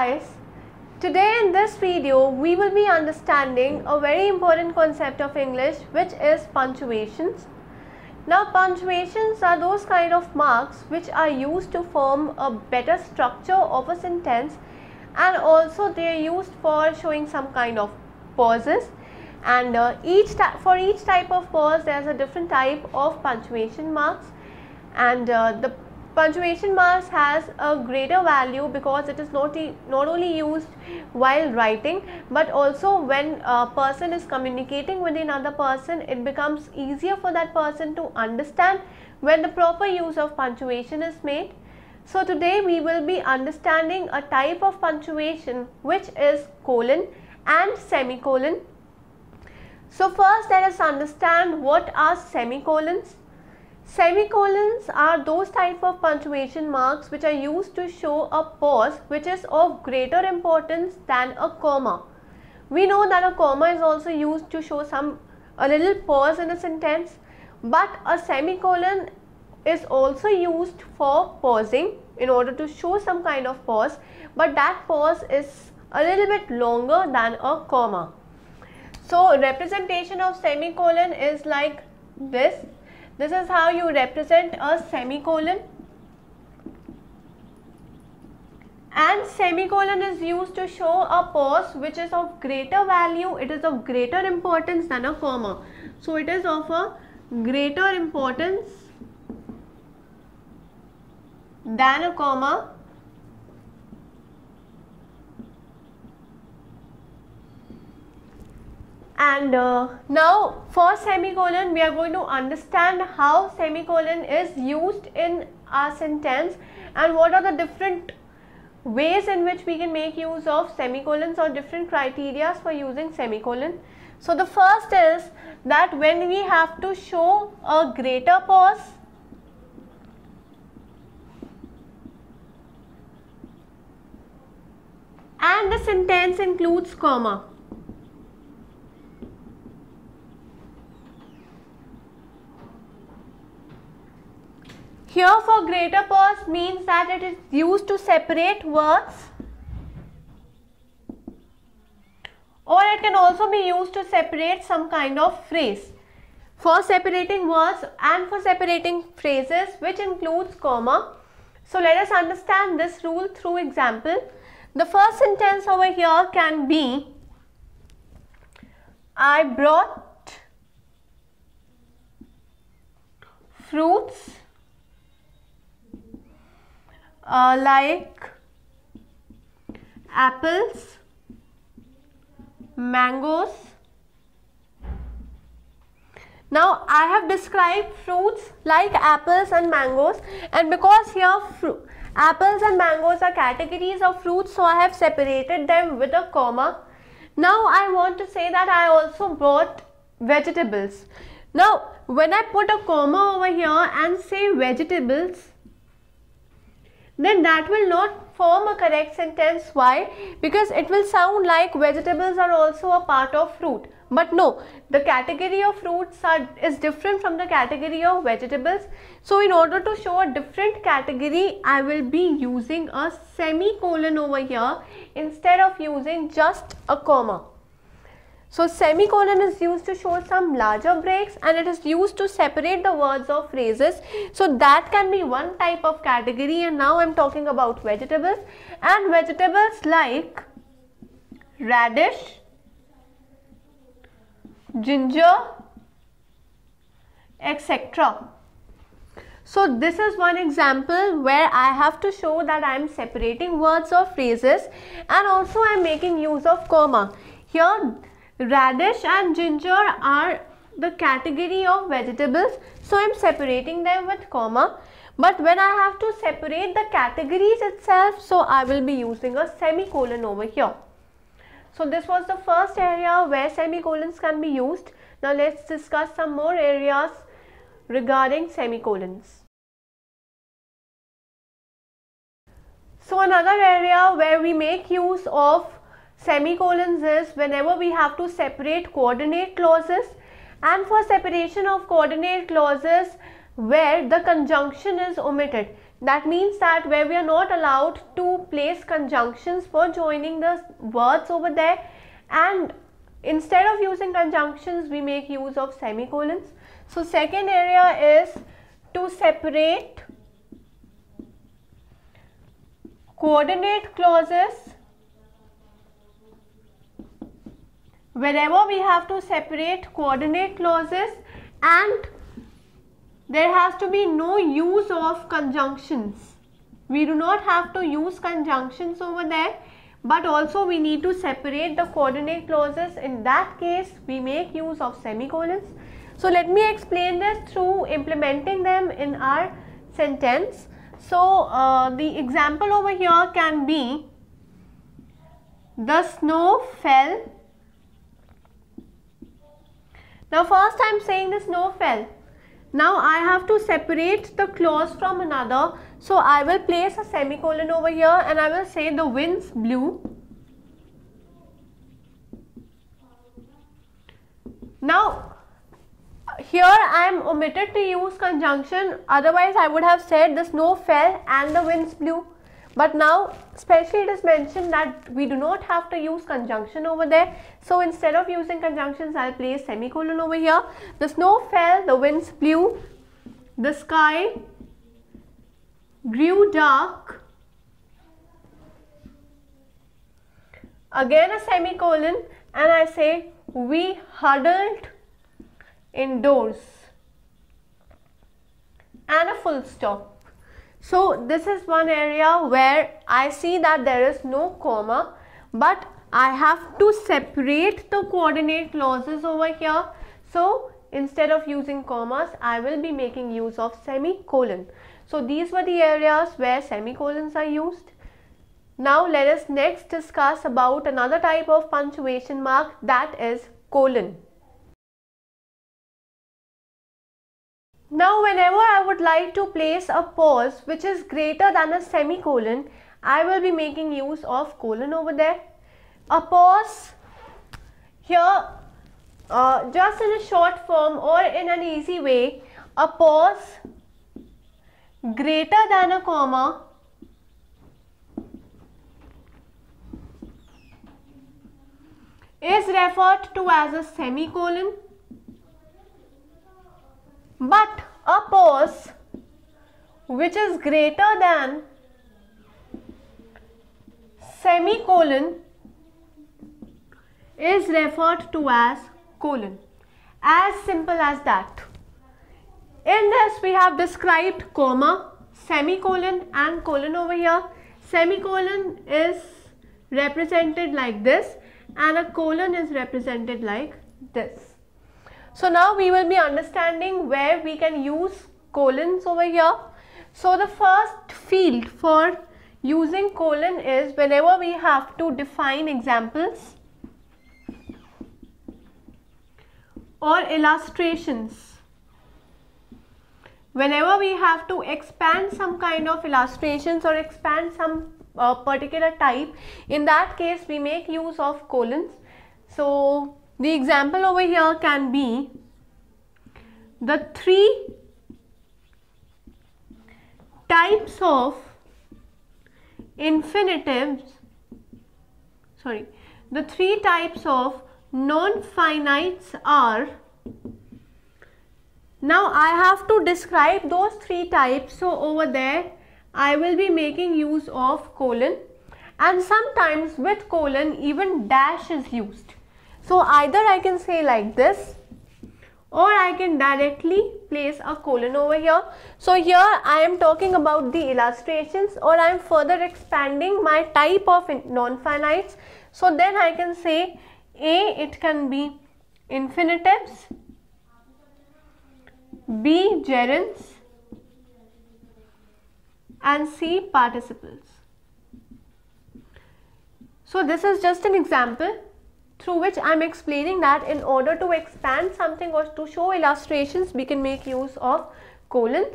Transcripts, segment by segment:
guys, today in this video we will be understanding a very important concept of English, which is punctuations. Now punctuations are those kind of marks which are used to form a better structure of a sentence, and also they are used for showing some kind of pauses, and for each type of pause there is a different type of punctuation marks, and the punctuation marks has a greater value because it is not only used while writing, but also when a person is communicating with another person, it becomes easier for that person to understand when the proper use of punctuation is made. So today we will be understanding a type of punctuation which is colon and semicolon. So first let us understand what are semicolons. Semicolons are those type of punctuation marks which are used to show a pause which is of greater importance than a comma. We know that a comma is also used to show a little pause in a sentence, but a semicolon is also used for pausing in order to show some kind of pause, but that pause is a little bit longer than a comma. So representation of semicolon is like this. This is how you represent a semicolon, and semicolon is used to show a pause which is of greater value, it is of greater importance than a comma. So it is of a greater importance than a comma. And now for semicolon we are going to understand how semicolon is used in our sentence and what are the different ways in which we can make use of semicolons or different criteria for using semicolon. So the first is that when we have to show a greater pause and the sentence includes comma. Here for greater pause means that it is used to separate words, or it can also be used to separate some kind of phrase. For separating words and for separating phrases which includes comma. So let us understand this rule through example. The first sentence over here can be, I brought fruits like apples, mangoes. Now I have described fruits like apples and mangoes, and because here apples and mangoes are categories of fruits, so I have separated them with a comma. Now I want to say that I also brought vegetables. Now when I put a comma over here and say vegetables, then that will not form a correct sentence. Why? Because it will sound like vegetables are also a part of fruit. But no, the category of fruits is different from the category of vegetables. So in order to show a different category, I will be using a semicolon over here instead of using just a comma. So semicolon is used to show some larger breaks, and it is used to separate the words or phrases. So that can be one type of category, and now I am talking about vegetables, and vegetables like radish, ginger, etc. So this is one example where I have to show that I am separating words or phrases, and also I am making use of comma. Here radish and ginger are the category of vegetables, so I am separating them with comma. But when I have to separate the categories itself, so I will be using a semicolon over here. So this was the first area where semicolons can be used. Now let's discuss some more areas regarding semicolons. So another area where we make use of semicolons is whenever we have to separate coordinate clauses, and for separation of coordinate clauses where the conjunction is omitted. That means that where we are not allowed to place conjunctions for joining the words over there, and instead of using conjunctions we make use of semicolons. So second area is to separate coordinate clauses. Wherever we have to separate coordinate clauses, and there has to be no use of conjunctions. We do not have to use conjunctions over there, but also we need to separate the coordinate clauses. In that case, we make use of semicolons. So let me explain this through implementing them in our sentence. So the example over here can be, the snow fell. Now first I am saying the snow fell. Now I have to separate the clause from another. So I will place a semicolon over here and I will say the winds blew. Now here I am omitted to use conjunction, otherwise I would have said the snow fell and the winds blew. But now especially it is mentioned that we do not have to use conjunction over there. So instead of using conjunctions, I will place semicolon over here. The snow fell, the winds blew, the sky grew dark. Again a semicolon, and I say we huddled indoors, and a full stop. So this is one area where I see that there is no comma, but I have to separate the coordinate clauses over here. So instead of using commas, I will be making use of semicolon. So these were the areas where semicolons are used. Now let us next discuss about another type of punctuation mark, that is colon. Now whenever I would like to place a pause which is greater than a semicolon, I will be making use of colon over there. A pause here, just in a short form or in an easy way, a pause greater than a comma is referred to as a semicolon. But a pause which is greater than semicolon is referred to as colon. As simple as that. In this we have described comma, semicolon and colon over here. Semicolon is represented like this and a colon is represented like this. So now we will be understanding where we can use colons over here. So the first field for using colon is whenever we have to define examples or illustrations. Whenever we have to expand some kind of illustrations or expand some particular type, in that case we make use of colons. So the example over here can be the three types of infinitives, the three types of non-finites are. Now I have to describe those three types, so over there I will be making use of colon, and sometimes with colon even dash is used. So either I can say like this or I can directly place a colon over here. So here I am talking about the illustrations, or I am further expanding my type of non-finites. So then I can say A, it can be infinitives, B, gerunds, and C, participles. So this is just an example through which I am explaining that in order to expand something or to show illustrations, we can make use of colon,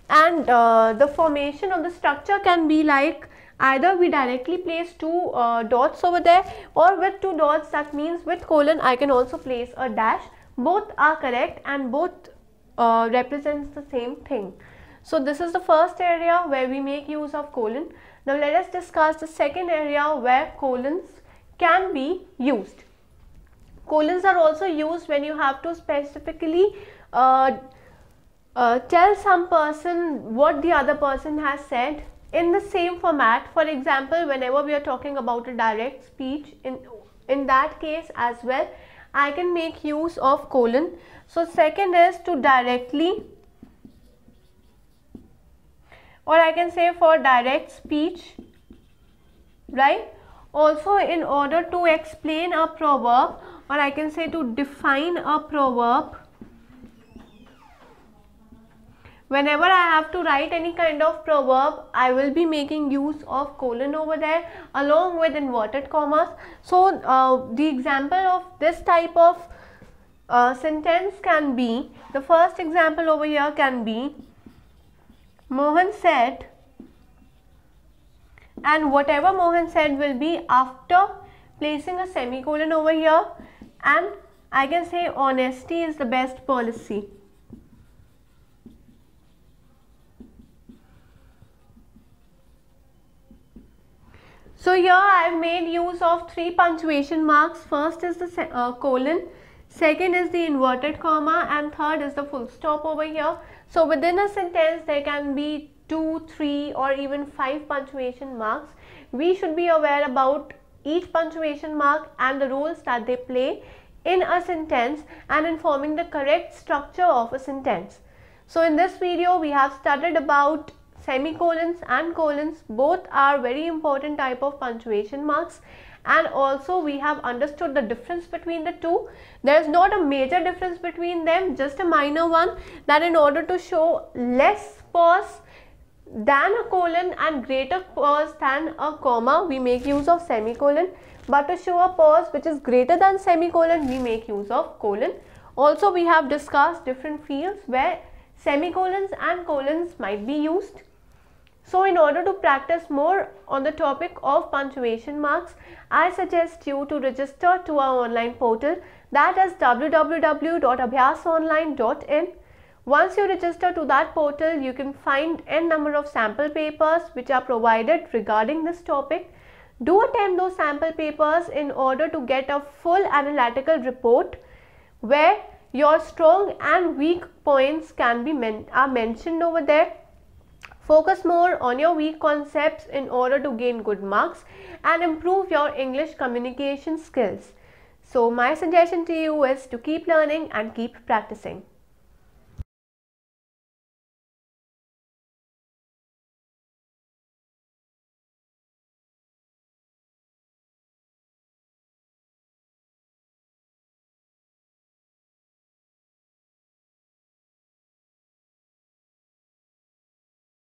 and the formation of the structure can be like either we directly place two dots over there, or with two dots, that means with colon I can also place a dash. Both are correct and both represents the same thing. So this is the first area where we make use of colon. Now let us discuss the second area where colons can be used. Colons are also used when you have to specifically tell some person what the other person has said in the same format. For example, whenever we are talking about a direct speech, in that case as well, I can make use of colon. So second is to directly, or I can say for direct speech, right? Also, in order to explain a proverb, or I can say to define a proverb, whenever I have to write any kind of proverb, I will be making use of colon over there along with inverted commas. So the example of this type of sentence can be, the first example over here can be, Mohan said, and whatever Mohan said will be after placing a semicolon over here, and I can say honesty is the best policy. So here I have made use of 3 punctuation marks. First is the colon, second is the inverted comma, and third is the full stop over here. So within a sentence there can be 2, 3 or even 5 punctuation marks. We should be aware about each punctuation mark and the roles that they play in a sentence and in forming the correct structure of a sentence. So in this video we have studied about semicolons and colons. Both are very important type of punctuation marks, and also we have understood the difference between the two. There is not a major difference between them, just a minor one, that in order to show less pause than a colon and greater pause than a comma, we make use of semicolon, but to show a pause which is greater than semicolon, we make use of colon. Also we have discussed different fields where semicolons and colons might be used. So in order to practice more on the topic of punctuation marks, I suggest you to register to our online portal, that is www.abhyasonline.in. Once you register to that portal, you can find n number of sample papers which are provided regarding this topic. Do attempt those sample papers in order to get a full analytical report where your strong and weak points can be mentioned over there. Focus more on your weak concepts in order to gain good marks and improve your English communication skills. So my suggestion to you is to keep learning and keep practicing.